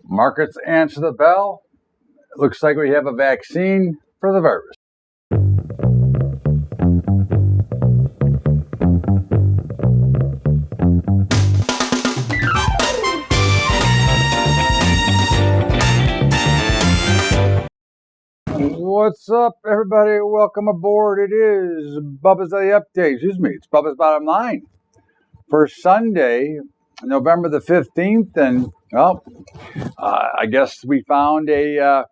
Markets answer the bell. It looks like we have a vaccine for the virus. What's up, everybody? Welcome aboard. It is Bubba's Daily Update. It's Bubba's Bottom Line for Sunday, November the 15th. And, well, I guess we found a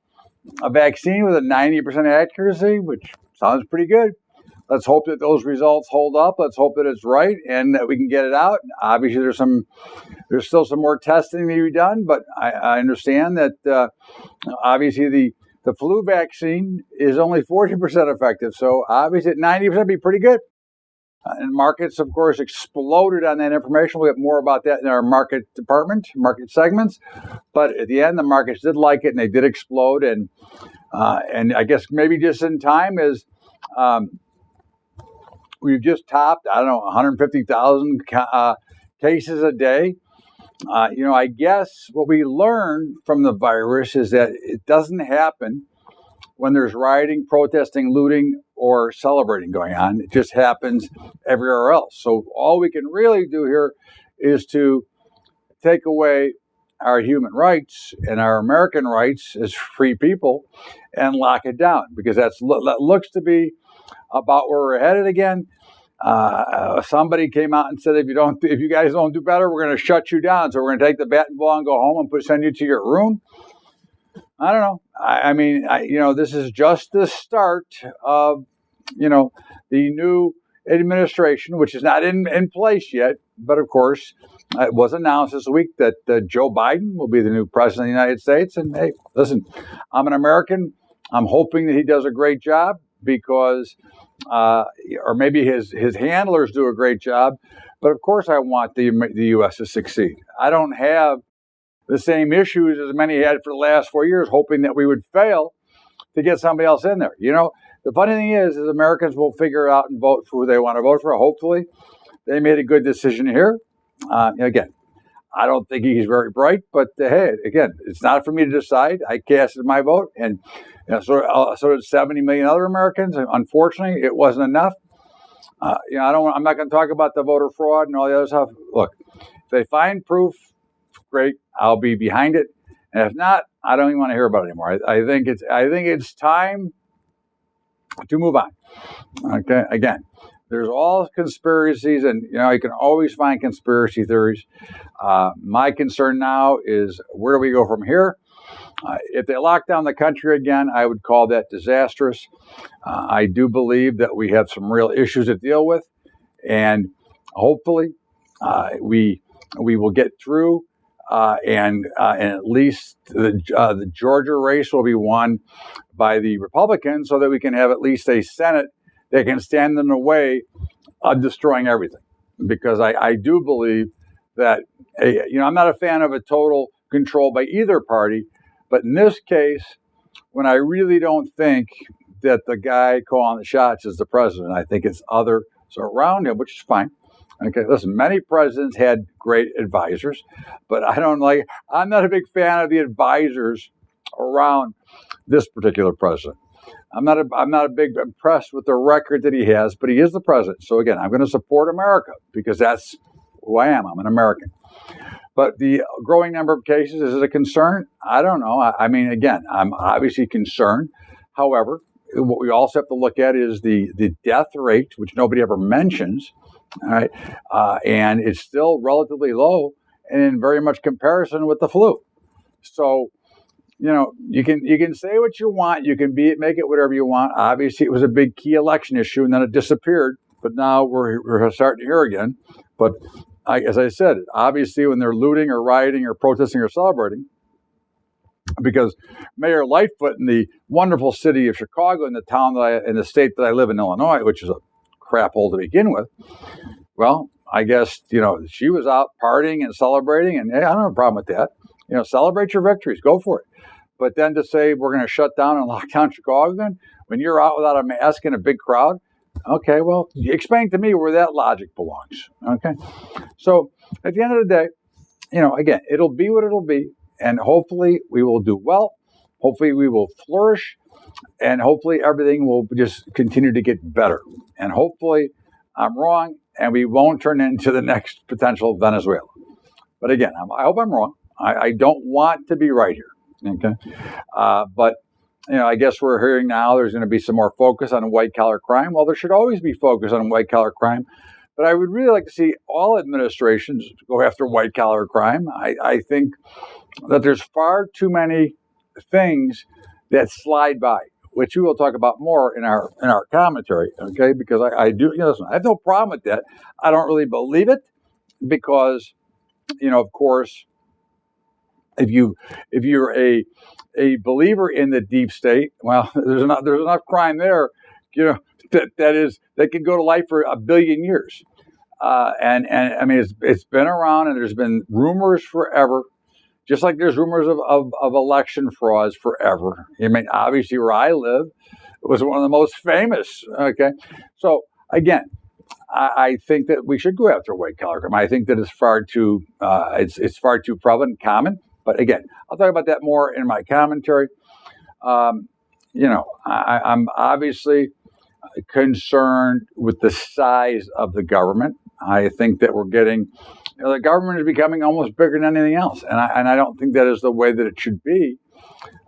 vaccine with a 90% accuracy, which sounds pretty good. Let's hope that those results hold up. Let's hope that it's right and that we can get it out. Obviously, there's still some more testing to be done, but I understand that obviously the flu vaccine is only 40% effective. So obviously at 90% would be pretty good. And markets, of course, exploded on that information. We'll get more about that in our market department, market segments. But at the end, the markets did like it and they did explode. And I guess maybe just in time is we've just topped, 150,000 cases a day. I guess what we learned from the virus is that it doesn't happen when there's rioting, protesting, looting, or celebrating going on. It just happens everywhere else. So all we can really do here is to take away our human rights and our American rights as free people and lock it down, because that looks to be about where we're headed again. Somebody came out and said, if you guys don't do better, we're going to shut you down. So we're going to take the bat and ball and go home and send you to your room. I don't know. I mean, this is just the start of, the new administration, which is not in place yet. But of course, it was announced this week that Joe Biden will be the new president of the United States. And hey, listen, I'm an American. I'm hoping that he does a great job because or maybe his handlers do a great job. But of course, I want the U.S. to succeed. I don't have the same issues as many had for the last 4 years, hoping that we would fail to get somebody else in there. The funny thing is Americans will figure out and vote for who they want to vote for. Hopefully, they made a good decision here. Again, I don't think he's very bright, but hey, again, it's not for me to decide. I casted my vote, and so did 70 million other Americans. And unfortunately, it wasn't enough. I'm not going to talk about the voter fraud and all the other stuff. Look, if they find proof, great. I'll be behind it. And if not, I don't even want to hear about it anymore. I think it's time to move on. Okay. Again, there's all conspiracies, and you can always find conspiracy theories. My concern now is, where do we go from here? If they lock down the country again, I would call that disastrous. I do believe that we have some real issues to deal with, and hopefully we will get through. And at least the Georgia race will be won by the Republicans, so that we can have at least a Senate that can stand in the way of destroying everything. Because I do believe that, I'm not a fan of a total control by either party, but in this case, when I really don't think that the guy calling the shots is the president, I think it's others around him, which is fine. Okay, listen, many presidents had great advisors, but I'm not a big fan of the advisors around this particular president. I'm not a big impressed with the record that he has, but he is the president. So again, I'm going to support America because that's who I am. I'm an American. But the growing number of cases, is it a concern? I don't know. I mean, again, I'm obviously concerned. However, what we also have to look at is the death rate, which nobody ever mentions. All right, and it's still relatively low, and in very much comparison with the flu. So, you can say what you want, you can make it whatever you want. Obviously, it was a big key election issue, and then it disappeared. But now we're starting here again. But as I said, obviously, when they're looting or rioting or protesting or celebrating, because Mayor Lightfoot in the wonderful city of Chicago, in the state that I live in, Illinois, which is a crap hole to begin with. Well, I guess, she was out partying and celebrating, and hey, I don't have a problem with that. Celebrate your victories, go for it. But then to say we're going to shut down and lock down Chicago again, when you're out without a mask in a big crowd, okay, well, explain to me where that logic belongs. Okay. So at the end of the day, again, it'll be what it'll be. and hopefully we will do well. Hopefully we will flourish, and hopefully everything will just continue to get better. And hopefully I'm wrong, and we won't turn into the next potential Venezuela. But again, I hope I'm wrong. I don't want to be right here. Okay, but I guess we're hearing now there's going to be some more focus on white collar crime. Well, there should always be focus on white collar crime, but I would really like to see all administrations go after white collar crime. I think that there's far too many things that slide by, which we will talk about more in our commentary. Okay, because I do. Listen, I have no problem with that. I don't really believe it because, of course, if you're a believer in the deep state, well, there's enough crime there, that can go to life for 1 billion years. And I mean, it's been around, and there's been rumors forever, just like there's rumors of election frauds forever. I mean, obviously where I live, it was one of the most famous. Okay, so again, I think that we should go after white collar crime. I think that it's far too prevalent and common. But again, I'll talk about that more in my commentary. I'm obviously concerned with the size of the government. I think that we're getting, the government is becoming almost bigger than anything else. And I don't think that is the way that it should be.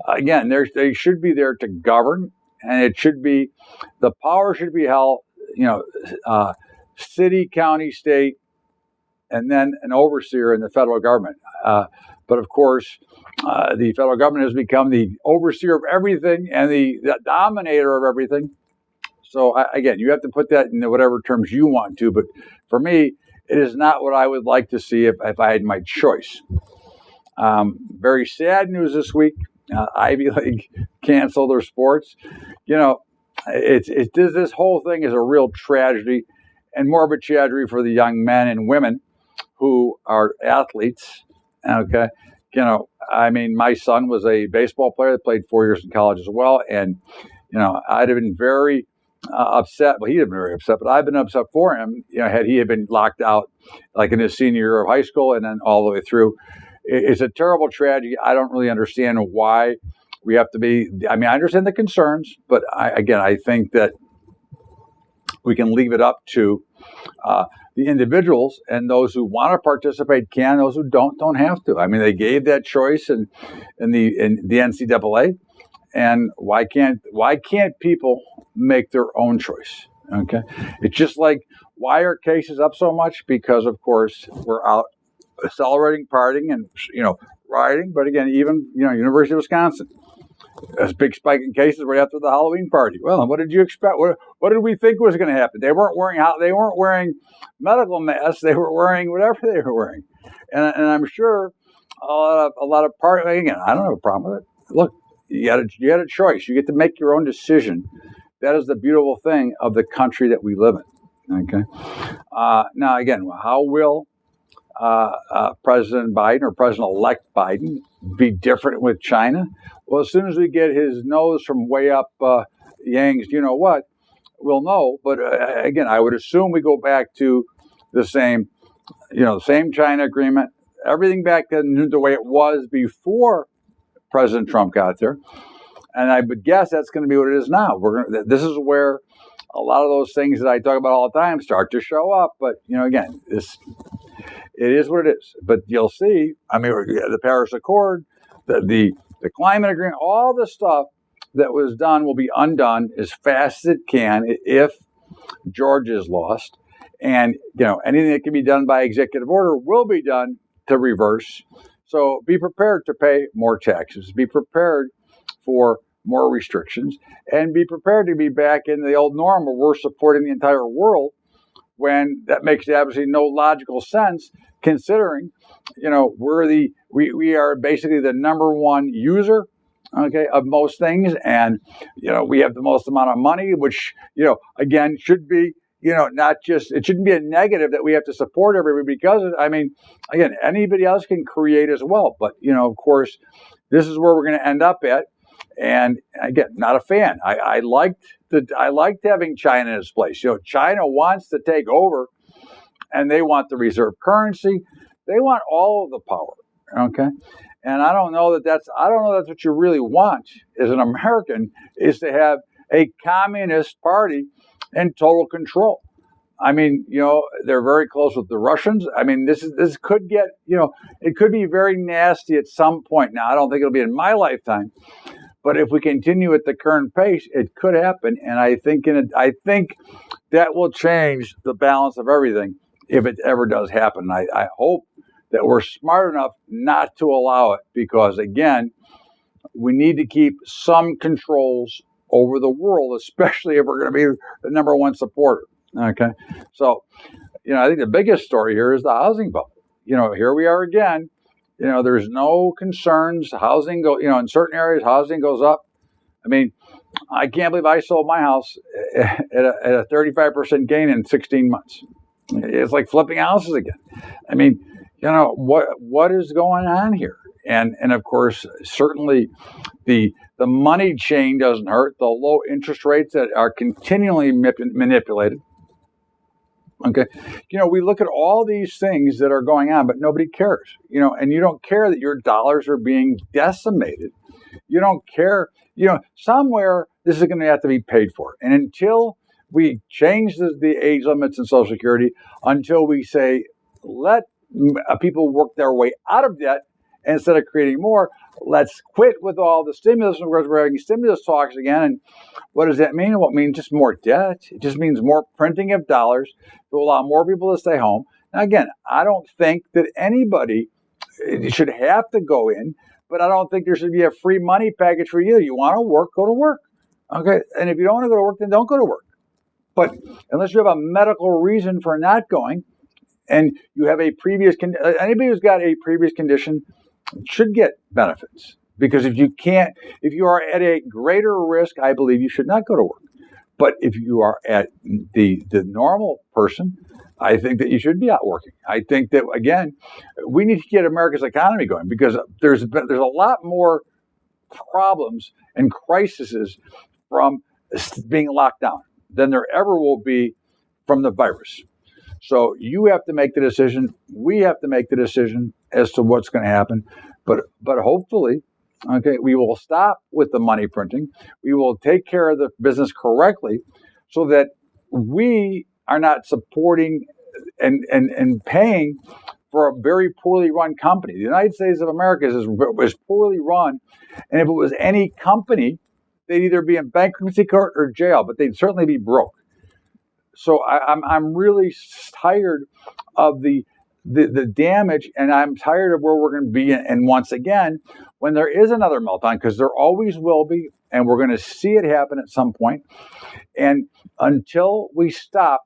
Again, they should be there to govern, and the power should be held, city, county, state, and then an overseer in the federal government. But of course, the federal government has become the overseer of everything and the dominator of everything. So again, you have to put that in whatever terms you want to. But for me, it is not what I would like to see if I had my choice. Very sad news this week. Ivy League canceled their sports. This whole thing is a real tragedy, and more of a tragedy for the young men and women who are athletes. Okay. I mean, my son was a baseball player that played 4 years in college as well. And, I'd have been very upset. Well, he'd have been very upset, but I've been upset for him, had he been locked out like in his senior year of high school and then all the way through. It's a terrible tragedy. I don't really understand why we have to be. I mean, I understand the concerns, but I think that we can leave it up to the individuals, and those who want to participate can. Those who don't have to. I mean, they gave that choice in the NCAA, and why can't people make their own choice? Okay, it's just like, why are cases up so much? Because of course we're out celebrating, partying, and rioting. But again, even University of Wisconsin, a big spike in cases right after the Halloween party. Well, what did you expect? What did we think was going to happen? They weren't wearing medical masks. They were wearing whatever they were wearing, and I'm sure a lot of partying. Again, I don't have a problem with it. Look, you had a choice. You get to make your own decision. That is the beautiful thing of the country that we live in. Okay. Now, again, how will President Biden or President-elect Biden be different with China? Well, as soon as we get his nose from way up Yang's, we'll know. But again, I would assume we go back to the same China agreement, everything back then the way it was before President Trump got there. And I would guess that's going to be what it is now. This is where a lot of those things that I talk about all the time start to show up. But again, it is what it is. But you'll see. I mean, the Paris Accord, the climate agreement, all the stuff that was done will be undone as fast as it can if Georgia is lost. And anything that can be done by executive order will be done to reverse. So be prepared to pay more taxes. Be prepared for more restrictions, and be prepared to be back in the old norm where we're supporting the entire world, when that makes absolutely no logical sense, considering we are basically the number one user, okay, of most things, and we have the most amount of money, which again should be not just, it shouldn't be a negative that we have to support everybody, because again, anybody else can create as well, but of course this is where we're going to end up at. And again, not a fan. I liked having China in its place. China wants to take over, and they want the reserve currency. They want all of the power. Okay, And I don't know that's what you really want as an American, is to have a communist party in total control. I mean, they're very close with the Russians. I mean, this could get, it could be very nasty at some point. Now, I don't think it'll be in my lifetime, but if we continue at the current pace, it could happen. And I think that will change the balance of everything if it ever does happen. I hope that we're smart enough not to allow it, because again, we need to keep some controls over the world, especially if we're going to be the number one supporter. Okay. So, I think the biggest story here is the housing bubble. Here we are again. There's no concerns. Housing in certain areas, housing goes up. I mean, I can't believe I sold my house at a 35% gain in 16 months. It's like flipping houses again. I mean, what is going on here? And of course, certainly the money chain doesn't hurt. The low interest rates that are continually manipulated. Okay. We look at all these things that are going on, but nobody cares, and you don't care that your dollars are being decimated. You don't care, somewhere this is going to have to be paid for. And until we change the age limits in Social Security, until we say, let people work their way out of debt instead of creating more, let's quit with all the stimulus. We're having stimulus talks again. And what does that mean? Well, it means just more debt. It just means more printing of dollars to allow more people to stay home. Now, again, I don't think that anybody should have to go in, but I don't think there should be a free money package for you. You want to work, go to work. Okay. And if you don't want to go to work, then don't go to work. But unless you have a medical reason for not going, and you have a previous anybody who's got a previous condition should get benefits, because if you are at a greater risk, I believe you should not go to work. But if you are at the normal person, I think that you should be out working. I think that, again, we need to get America's economy going, because there's a lot more problems and crises from being locked down than there ever will be from the virus. So you have to make the decision. We have to make the decision as to what's going to happen. But hopefully, okay, we will stop with the money printing. We will take care of the business correctly, so that we are not supporting and paying for a very poorly run company. The United States of America is poorly run, and if it was any company, they'd either be in bankruptcy court or jail, but they'd certainly be broke. So I'm really tired of the damage, and I'm tired of where we're going to be. And once again, when there is another meltdown, because there always will be, and we're going to see it happen at some point. And until we stop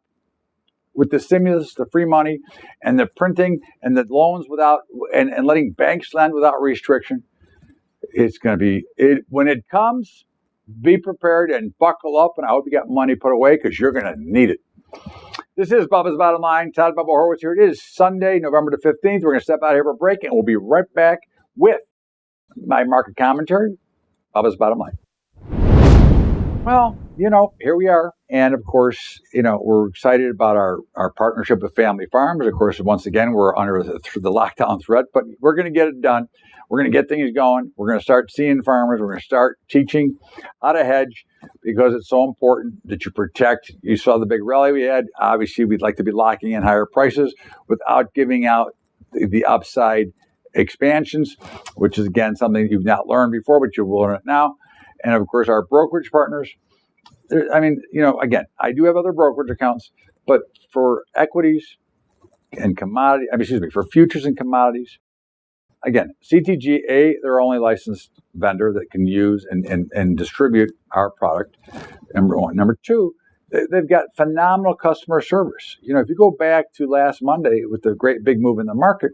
with the stimulus, the free money, and the printing, and the loans without, and letting banks lend without restriction, it's going to be, when it comes, be prepared and buckle up, and I hope you got money put away, because you're going to need it. This is Bubba's Bottom Line. Todd Bubba Horowitz here. It is Sunday, November the 15th. We're going to step out here for a break, and we'll be right back with my market commentary, Bubba's Bottom Line. Well, here we are. And of course, we're excited about our partnership with Family Farmers. Of course, once again, we're under the lockdown threat, but we're going to get it done. We're going to get things going. We're going to start seeing farmers. We're going to start teaching how to hedge, because it's so important that you protect. You saw the big rally we had. Obviously, we'd like to be locking in higher prices without giving out the upside expansions, which is, again, something you've not learned before, but you will learn it now. And of course, our brokerage partners. Again, I do have other brokerage accounts, but for equities and for futures and commodities, again, CTG, they're only licensed vendor that can use and distribute our product, number one. Number two, they've got phenomenal customer service. If you go back to last Monday with the great big move in the market,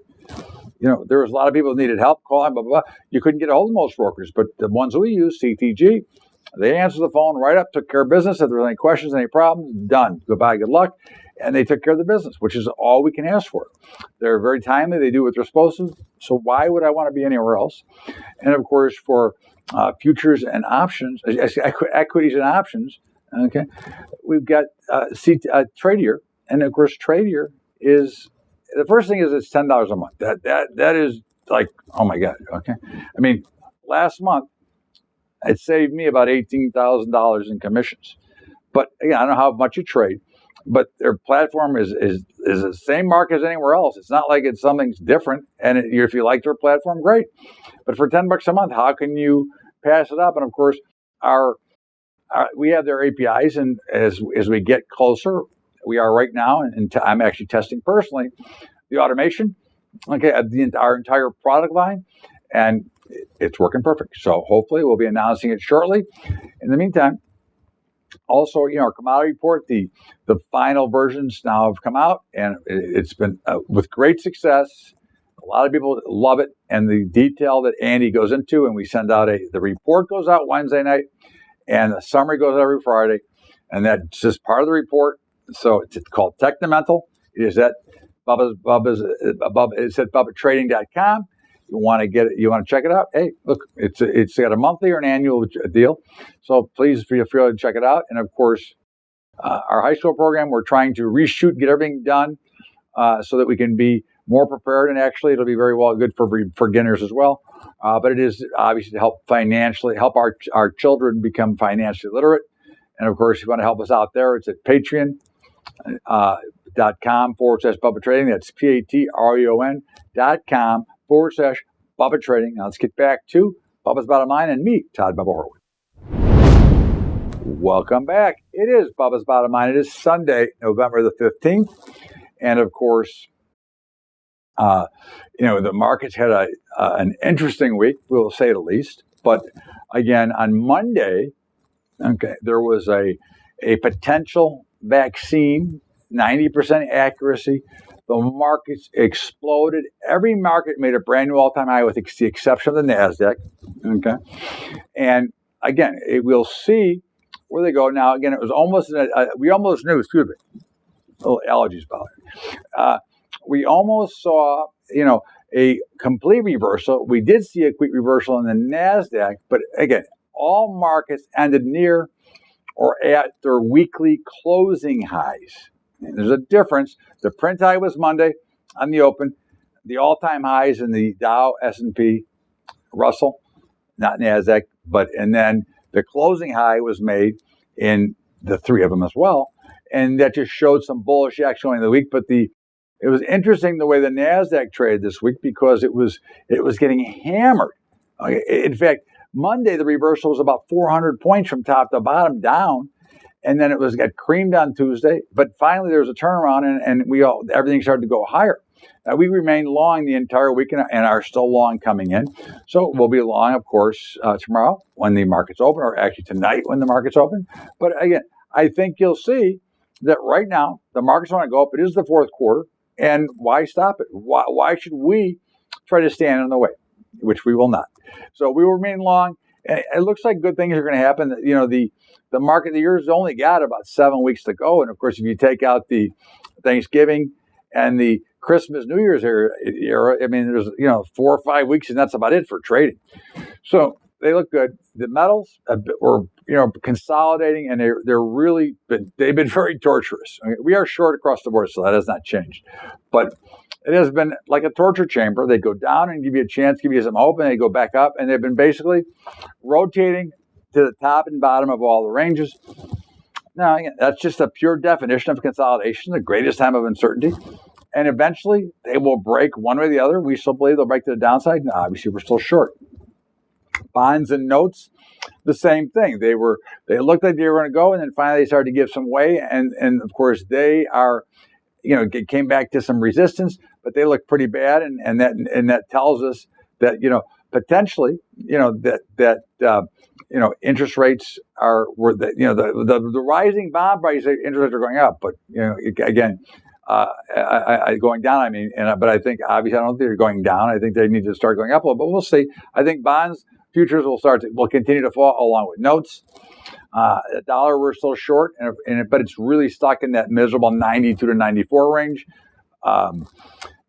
there was a lot of people that needed help, calling, blah, blah, blah. You couldn't get a hold of most brokers, but the ones we use, CTG, they answered the phone right up, took care of business. If there were any questions, any problems, done. Goodbye, good luck. And they took care of the business, which is all we can ask for. They're very timely. They do what they're supposed to. So why would I want to be anywhere else? And of course, for futures and options, equities and options, okay, we've got Tradier. And of course, Tradier is, the first thing is it's $10 a month. That is like, oh my God. Okay. I mean, last month, it saved me about $18,000 in commissions. But again, I don't know how much you trade, but their platform is the same market as anywhere else. It's not like it's something's different. And if you like their platform, great. But for $10 a month, how can you pass it up? And of course, we have their APIs, and as we get closer, we are right now, and I'm actually testing personally the automation, okay, of our entire product line, and it's working perfect. So hopefully we'll be announcing it shortly. In the meantime, also, our commodity report, the final versions now have come out, and it's been with great success. A lot of people love it, and the detail that Andy goes into, and we send out the report goes out Wednesday night, and the summary goes out every Friday, and that's just part of the report. So it's called Technomental. It is at it's at BUBBATrading.com. You want to get it? You want to check it out? Hey, look, it's got a monthly or an annual deal, so please feel free to check it out. And of course, our high school program, we're trying to reshoot, get everything done, so that we can be more prepared. And actually, it'll be very well good for beginners as well. But it is obviously to help our children become financially literate. And of course, if you want to help us out there, it's at patreon.com/Bubba Trading. That's patreon.com/Bubba Trading. Now let's get back to Bubba's Bottom Line and me, Todd Bubba Horowitz. Welcome back. It is Bubba's Bottom Line. It is Sunday, November the 15th. And of course, the markets had an interesting week, we'll say the least. But again, on Monday, okay, there was a potential vaccine, 90% accuracy. The markets exploded. Every market made a brand new all-time high with the exception of the NASDAQ. Okay. And again, we'll see where they go. Now, again, it was almost, we almost knew, excuse me, little allergies bothering. We almost saw, a complete reversal. We did see a quick reversal in the NASDAQ, but again, all markets ended near or at their weekly closing highs. And there's a difference. The print high was Monday on the open. The all-time highs in the Dow, S&P, Russell, not NASDAQ, and then the closing high was made in the three of them as well. And that just showed some bullish action in the week. But it was interesting the way the NASDAQ traded this week because it was getting hammered. In fact, Monday, the reversal was about 400 points from top to bottom down. And then it got creamed on Tuesday. But finally, there was a turnaround and everything started to go higher. Now, we remained long the entire week and are still long coming in. So we'll be long, of course, tomorrow when the markets open, or actually tonight when the markets open. But again, I think you'll see that right now, the markets want to go up. It is the fourth quarter. And why stop it? Why should we try to stand in the way? Which we will not. So we will remain long. And it looks like good things are going to happen. The market, the year's only got about 7 weeks to go. And of course, if you take out the Thanksgiving and the Christmas, New Year's era, I mean, there's 4 or 5 weeks, and that's about it for trading. So they look good. The metals were consolidating, and they've been very torturous. I mean, we are short across the board, so that has not changed. But it has been like a torture chamber. They go down and give you a chance, give you some hope, and they go back up, and they've been basically rotating to the top and bottom of all the ranges. Now, again, that's just a pure definition of consolidation, the greatest time of uncertainty. And eventually, they will break one way or the other. We still believe they'll break to the downside. No, obviously, we're still short. Bonds and notes, the same thing. They looked like they were going to go, and then finally they started to give some way. And of course, they are, came back to some resistance, but they look pretty bad. And that tells us that, potentially, interest rates the rising bond prices, interest rates are going up, but again, going down. I mean, but I think obviously I don't think they're going down. I think they need to start going up a little, but we'll see. I think bonds futures will continue to fall along with notes. The dollar we're still short, but it's really stuck in that miserable 92 to 94 range.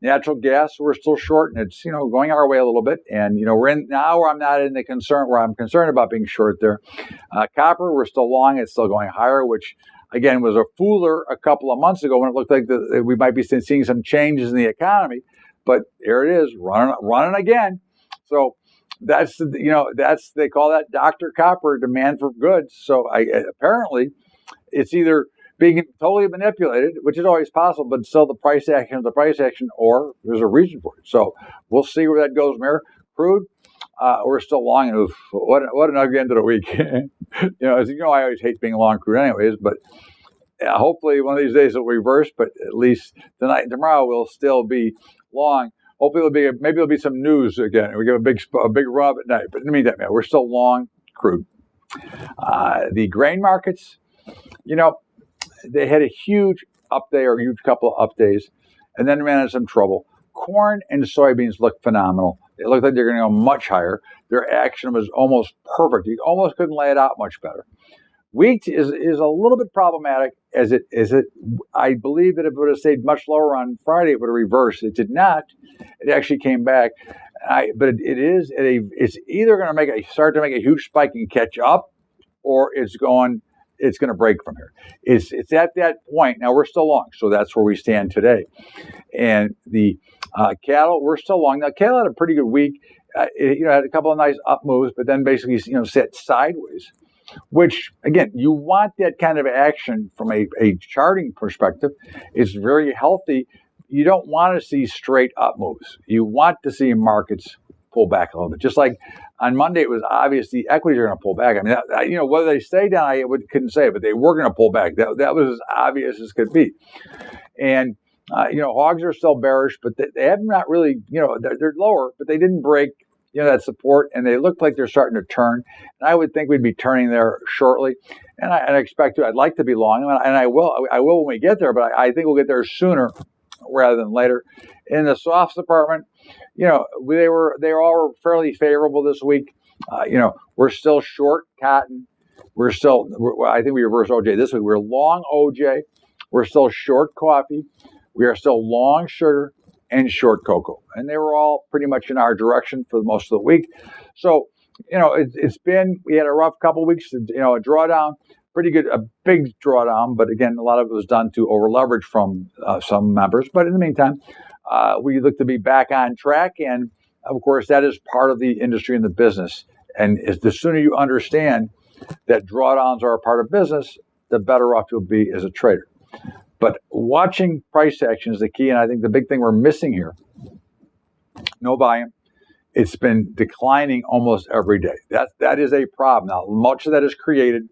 Natural gas, we're still short, and it's going our way a little bit. And we're in now where I'm not in the concern where I'm concerned about being short there. Copper, we're still long. It's still going higher, which again was a fooler a couple of months ago when it looked like we might be seeing some changes in the economy. but here it is, running again. So that's they call that Dr. Copper, demand for goods. So apparently it's either being totally manipulated, which is always possible, but still the price action, or there's a reason for it. So we'll see where that goes, Mayor. Crude, we're still long. And what an ugly end of the week. As you know, I always hate being long crude anyways, but hopefully one of these days it'll reverse, but at least tonight and tomorrow we'll still be long. Hopefully maybe there'll be some news again. We get a big rub at night, but in the meantime, we're still long crude. The grain markets, they had a huge up day or a huge couple of up days, and then ran into some trouble. Corn and soybeans look phenomenal. They look like they're going to go much higher. Their action was almost perfect. You almost couldn't lay it out much better. Wheat is a little bit problematic as it. I believe that if it would have stayed much lower on Friday, it would have reversed. It did not. It actually came back. But it's either going to start to make a huge spike and catch up, or it's going to break from here. It's at that point. Now we're still long, so that's where we stand today. And the cattle, we're still long. Now cattle had a pretty good week. It had a couple of nice up moves, but then basically sat sideways. Which, again, you want that kind of action from a charting perspective. It's very healthy. You don't want to see straight up moves. You want to see markets pull back a little bit. Just like on Monday, it was obvious the equities are going to pull back. I mean, whether they stay down, I couldn't say, but they were going to pull back. That was as obvious as could be. And, hogs are still bearish, but they have not really, they're lower, but they didn't break that support, and they look like they're starting to turn. And I would think we'd be turning there shortly, and I expect to. I'd like to be long, and I will when we get there. But I think we'll get there sooner rather than later. In the softs department, they all were fairly favorable this week. We're still short cotton. I think we reversed OJ this week. We're long OJ. We're still short coffee. We are still long sugar and short cocoa, and they were all pretty much in our direction for most of the week. So, we had a rough couple of weeks, a drawdown, pretty good, a big drawdown, but again, a lot of it was done to over leverage from some members. But in the meantime, we look to be back on track, and of course, that is part of the industry and the business. And the sooner you understand that drawdowns are a part of business, the better off you'll be as a trader. But watching price action is the key, and I think the big thing we're missing here, no volume. It's been declining almost every day. That is a problem. Now, much of that is created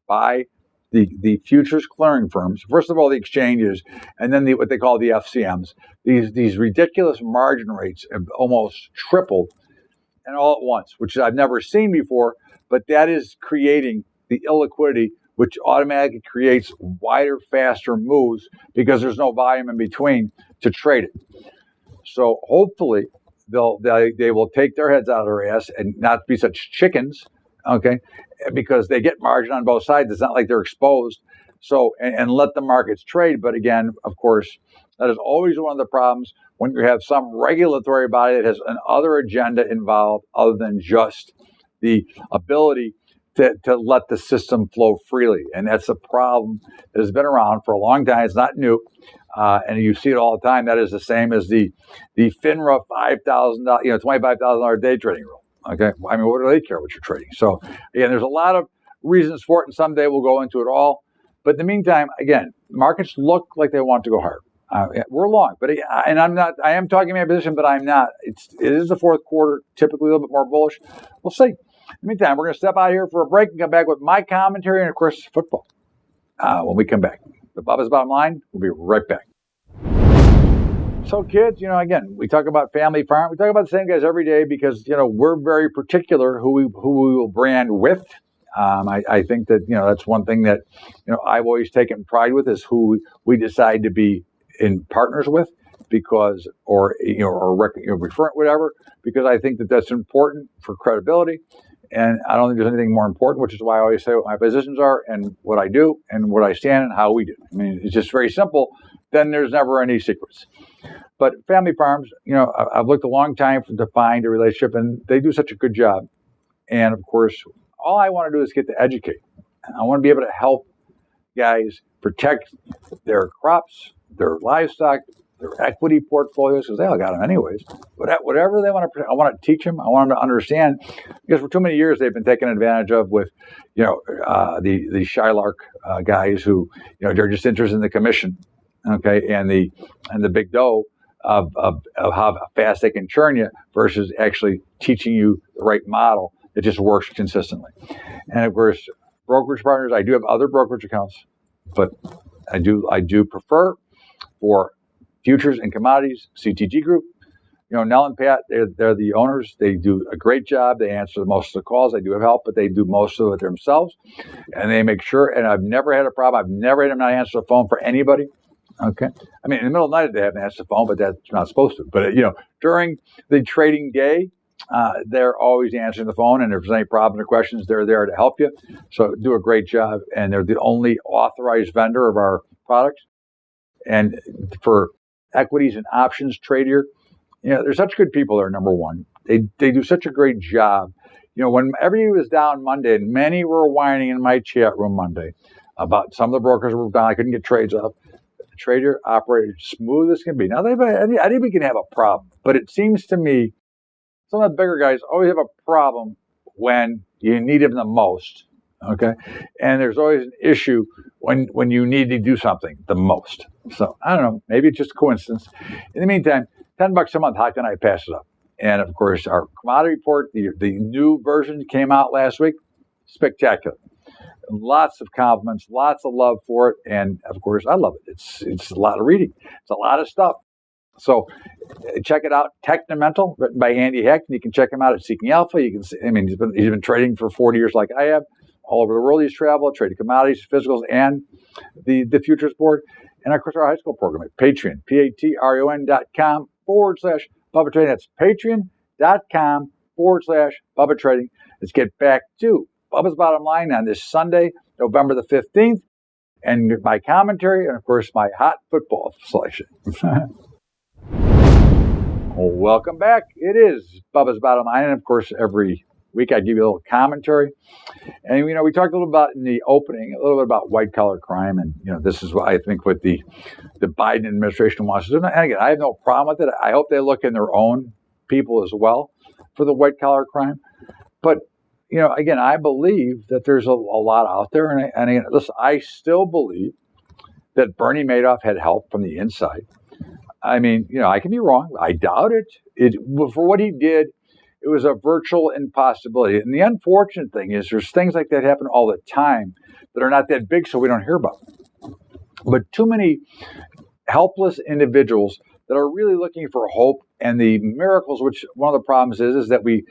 by the futures clearing firms. First of all, the exchanges, and then what they call the FCMs. These ridiculous margin rates have almost tripled, and all at once, which I've never seen before, but that is creating the illiquidity, which automatically creates wider, faster moves because there's no volume in between to trade it. So hopefully they will take their heads out of their ass and not be such chickens, okay? Because they get margin on both sides. It's not like they're exposed. So and let the markets trade. But again, of course, that is always one of the problems when you have some regulatory body that has another agenda involved other than just the ability to let the system flow freely. And that's a problem that has been around for a long time. It's not new. And you see it all the time. That is the same as the FINRA $5,000, $25,000 day trading rule. Okay. I mean, what do they care what you're trading? So again, there's a lot of reasons for it, and someday we'll go into it all. But in the meantime, again, markets look like they want to go hard. We're long, but I am talking my position, but I'm not. It is the fourth quarter, typically a little bit more bullish. We'll see. In the meantime, we're going to step out here for a break and come back with my commentary and, of course, football when we come back. The Bubba's Bottom Line, we'll be right back. So, kids, again, we talk about family farm. We talk about the same guys every day because, we're very particular who we will brand with. I think that, that's one thing that, I've always taken pride with is who we decide to be in partners with because, or referent, whatever, because I think that that's important for credibility. And I don't think there's anything more important, which is why I always say what my positions are and what I do and what I stand and how we do. I mean, it's just very simple. Then there's never any secrets. But family farms, I've looked a long time to find a relationship, and they do such a good job. And of course, all I want to do is get to educate. I want to be able to help guys protect their crops, their livestock, their equity portfolios, because they all got them anyways. But whatever they want to, I want to teach them. I want them to understand, because for too many years they've been taken advantage of with, the Shylark guys who, they're just interested in the commission, okay, and the big dough of how fast they can churn you versus actually teaching you the right model that just works consistently. And of course, brokerage partners, I do have other brokerage accounts, but I do prefer for futures and commodities, CTG Group. Nell and Pat, they're the owners. They do a great job. They answer most of the calls. They do have help, but they do most of it themselves. And they make sure, and I've never had a problem. I've never had them not answer the phone for anybody. Okay. I mean, in the middle of the night, they haven't answered the phone, but that's not supposed to. But, during the trading day, they're always answering the phone. And if there's any problems or questions, they're there to help you. So do a great job. And they're the only authorized vendor of our products. And for equities and options trader, they're such good people there, number one. They do such a great job. When everybody was down Monday, and many were whining in my chat room Monday about some of the brokers were down, I couldn't get trades up. The trader operated smooth as can be. Now, anybody can have a problem, but it seems to me some of the bigger guys always have a problem when you need them the most, okay? And there's always an issue when you need to do something the most. So, I don't know, maybe it's just a coincidence. In the meantime, $10 a month, how can I pass it up? And of course, our commodity report, the new version came out last week. Spectacular. Lots of compliments, lots of love for it. And of course, I love it. It's a lot of reading. It's a lot of stuff. So check it out. Technomental, written by Andy Heck. And you can check him out at Seeking Alpha. You can see, he's been trading for 40 years like I have. All over the world he's traveled, traded commodities, physicals, and the futures board. And of course, our high school program at Patreon, patreon.com/Bubba Trading. That's patreon.com/Bubba Trading. Let's get back to Bubba's Bottom Line on this Sunday, November the 15th, and my commentary, and of course, my hot football selection. Welcome back. It is Bubba's Bottom Line, and of course, every week I give you a little commentary. And, we talked a little about in the opening, a little bit about white-collar crime, and, this is what I think what the Biden administration wants to do. And again, I have no problem with it. I hope they look in their own people as well for the white-collar crime. But, again, I believe that there's a lot out there. And again, listen, I still believe that Bernie Madoff had help from the inside. I mean, I can be wrong. I doubt it. For what he did, it was a virtual impossibility. And the unfortunate thing is there's things like that happen all the time that are not that big, so we don't hear about them. But too many helpless individuals that are really looking for hope and the miracles, which one of the problems is that we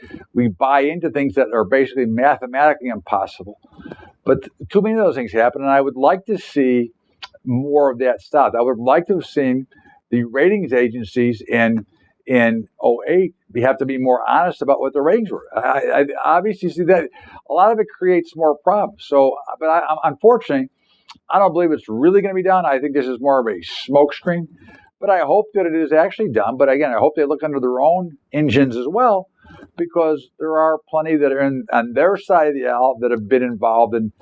buy into things that are basically mathematically impossible. But too many of those things happen, and I would like to see more of that stop. I would like to have seen the ratings agencies in 2008, we have to be more honest about what the ratings were. I obviously see that a lot of it creates more problems. So, but unfortunately, I don't believe it's really going to be done. I think this is more of a smokescreen. But I hope that it is actually done. But again, I hope they look under their own engines as well, because there are plenty that are on their side of the aisle that have been involved in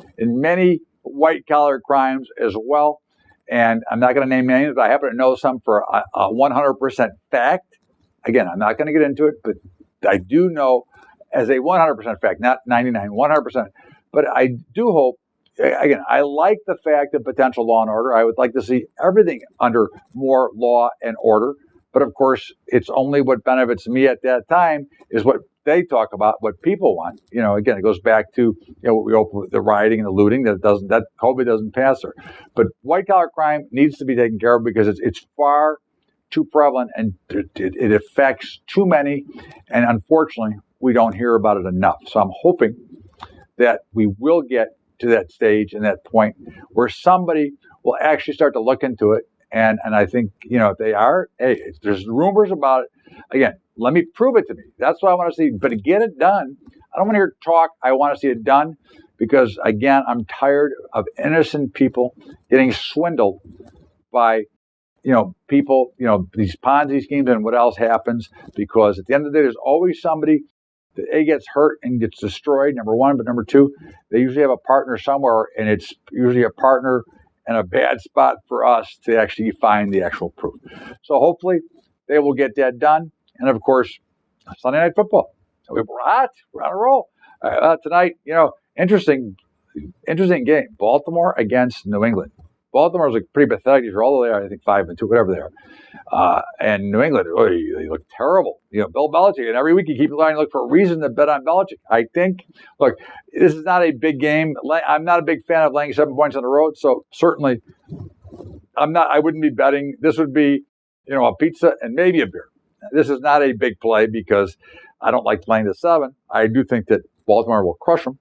many white-collar crimes as well. And I'm not going to name names, but I happen to know some for a 100% fact. Again, I'm not going to get into it, but I do know as a 100% fact, not 99, 100%. But I do hope, again, I like the fact of potential law and order. I would like to see everything under more law and order. But of course, it's only what benefits me at that time is what they talk about, what people want. Again, it goes back to what we open with the rioting and the looting that COVID doesn't pass her. But white collar crime needs to be taken care of because it's far too prevalent and it affects too many, and unfortunately, we don't hear about it enough. So I'm hoping that we will get to that stage and that point where somebody will actually start to look into it. And I think, if they are, hey, if there's rumors about it, again, let me prove it to me. That's what I want to see. But to get it done, I don't want to hear talk. I want to see it done because, again, I'm tired of innocent people getting swindled by people, these Ponzi schemes and what else happens, because at the end of the day, there's always somebody that A, gets hurt and gets destroyed, number one, but number two, they usually have a partner somewhere, and it's usually a partner and a bad spot for us to actually find the actual proof. So hopefully they will get that done. And of course, Sunday Night Football. We're hot. We're on a roll. Tonight, interesting game. Baltimore against New England. Baltimore's like pretty pathetic. These are all the way, I think, 5-2, whatever they are. And New England, they look terrible. Bill Belichick, and every week you keep trying to look for a reason to bet on Belichick. I think, look, this is not a big game. I'm not a big fan of laying 7 points on the road, so certainly I wouldn't be betting. This would be, a pizza and maybe a beer. This is not a big play because I don't like laying the 7. I do think that Baltimore will crush them.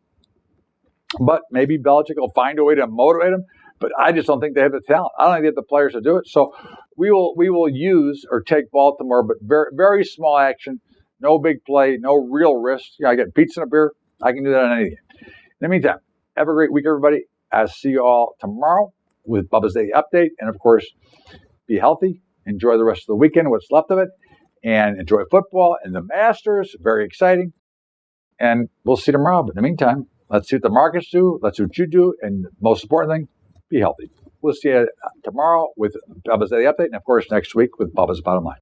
But maybe Belichick will find a way to motivate them. But I just don't think they have the talent. I don't think they have the players to do it. So we will use or take Baltimore, but very, very small action, no big play, no real risk. I get pizza and a beer. I can do that on any game. In the meantime, have a great week, everybody. I'll see you all tomorrow with Bubba's Daily Update. And, of course, be healthy. Enjoy the rest of the weekend, what's left of it. And enjoy football and the Masters. Very exciting. And we'll see you tomorrow. But in the meantime, let's see what the markets do. Let's see what you do. And most important thing, be healthy. We'll see you tomorrow with Bubba's Daily Update. And, of course, next week with Bubba's Bottom Line.